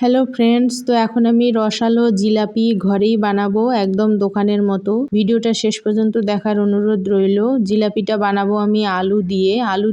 Hello friends, তো এখন আমি রসালো জিলাপি ঘরেই বানাবো একদম দোকানের মতো। ভিডিওটা শেষ পর্যন্ত দেখার অনুরোধ রইল। জিলাপিটা বানাবো আমি আলু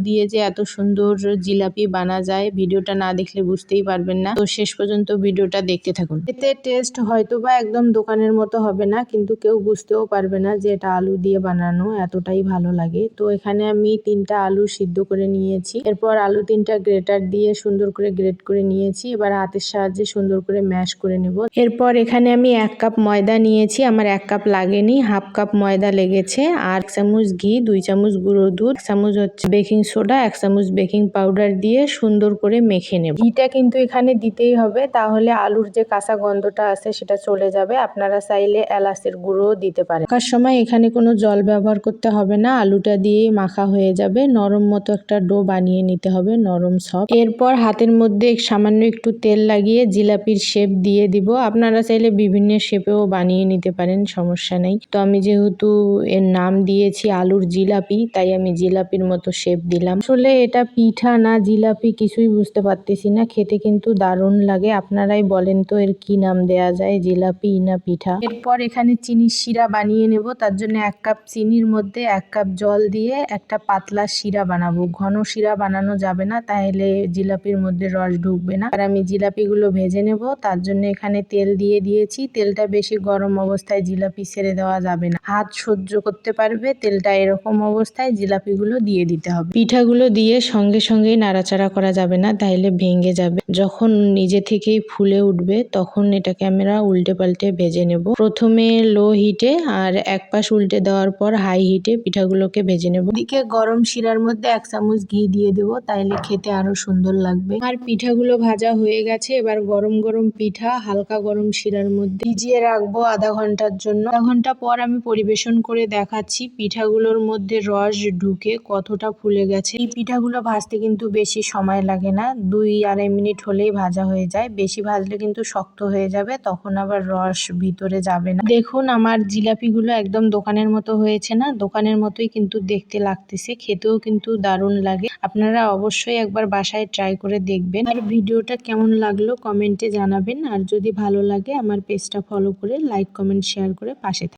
দিয়ে যে এত সুন্দর জিলাপি বানা যায় ভিডিওটা না দেখলে বুঝতেই পারবেন না। তো শেষ পর্যন্ত ভিডিওটা দেখতে থাকুন। এতে টেস্ট হয়তোবা একদম দোকানের মতো হবে না, কিন্তু কেউ বুঝতেও পারবে না যে এটা আলু দিয়ে বানানো, এতটাই ভালো লাগে। তো এখানে আমি 3টা আলু সিদ্ধ করে নিয়েছি। এরপর আলু 3টা গ্রেটার দিয়ে সুন্দর করে গ্রেট করে নিয়েছি। এবার হাতের সাহায্যে সুন্দর করে ম্যাশ করে নেব। এরপর এখানে আমি 1 কাপ ময়দা নিয়েছি, আমার 1 কাপ লাগেনি, হাফ কাপ ময়দা লেগেছে। আর 1 চামচ ঘি, 2 চামচ গুঁড়ো দুধ, 1 চামচ হচ্ছে বেকিং সোডা, 1 চামচ বেকিং পাউডার দিয়ে সুন্দর করে মেখে নেব। ঘিটা কিন্তু এখানে দিতেই হবে, তাহলে আলুর যে কাঁচা গন্ধটা আছে সেটা চলে যাবে। আপনারা চাইলে এলাচের গুঁড়ো দিতে পারেন। মাখার সময় এখানে কোনো জল ব্যবহার করতে হবে না, আলুটা দিয়েই মাখা হয়ে যাবে। নরম মতো একটা ডো বানিয়ে নিতে হবে, নরম সফট। এরপর হাতের মধ্যে সামান্য একটু তেল লাগিয়ে জিলাপির শেপ দিয়ে দিব। আপনারা চাইলে বিভিন্ন শেপেও বানিয়ে নিতে পারেন, সমস্যা নেই। তো আমি যেহেতু এর নাম দিয়েছি আলুর জিলাপি, তাই আমি জিলাপির মতো শেপ দিলাম। আসলে এটা পিঠা না জিলাপি কিছুই বুঝতে পারতেছি না, খেতে কিন্তু দারুণ লাগে। আপনারাই বলেন তো এর কি নাম দেয়া যায়, জিলাপি না পিঠা। এরপর এখানে চিনির শিরা বানিয়ে নেব। তার জন্য 1 কাপ চিনির মধ্যে 1 কাপ জল দিয়ে একটা পাতলা শিরা বানাবো। ঘন শিরা বানানো যাবে না, তাহলে জিলাপির মধ্যে রস ঢুকবে না। আর আমি জিলাপিগুলো ভেজে নেব, তার জন্য এখানে তেল দিয়ে দিয়েছি। তেলটা বেশি গরম অবস্থায় জিলাপি ছেড়ে দেওয়া যাবে না, হাত সহ্য করতে পারবে তেলটা এরকম অবস্থায় জিলাপিগুলো দিয়ে দিতে হবে। পিঠাগুলো দিয়ে সঙ্গে সঙ্গেই নাড়াচাড়া করা যাবে না, তাইলে ভেঙে যাবে। যখন নিজে থেকেই ফুলে উঠবে তখন এটাকে আমরা উল্টে পাল্টে ভেজে নেব। প্রথমে লো হিটে আর এক পাশ উল্টে দেওয়ার পর হাই হিটে পিঠাগুলোকে ভেজে নেব। এদিকে গরম শিরার মধ্যে 1 চামচ ঘি দিয়ে দেবো, তাইলে খেতে আরো সুন্দর লাগবে। আর পিঠাগুলো ভাজা হয়ে গেছে। এবার গরম গরম পিঠা হালকা গরম শিরার মধ্যে ভিজিয়ে রাখবো আধা ঘন্টার জন্য। আধা ঘন্টা পর আমি পরিবেশন করে দেখাচ্ছি পিঠাগুলোর মধ্যে রস ঢুকে কতটা ফুলে গেছে। এই পিঠাগুলো ভাজতে কিন্তু বেশি সময় লাগে না, 2-2.5 মিনিট হলেই ভাজা হয়ে যায়। বেশি ভাজলে কিন্তু শক্ত হয়ে যাবে, তখন আবার রস ভিতরে যাবে না। দেখুন আমার জিলাপিগুলো একদম দোকানের মতো হয়েছে না? দোকানের মতোই কিন্তু দেখতে লাগতেছে, খেতেও কিন্তু দারুণ লাগে। আপনারা অবশ্যই একবার বাসায় ট্রাই করে দেখবেন। আর ভিডিওটা কেমন লাগলো কমেন্টে জানাবেন। আর যদি ভালো লাগে আমার পেজটা ফলো করে লাইক কমেন্ট শেয়ার করে পাশে থাকবেন।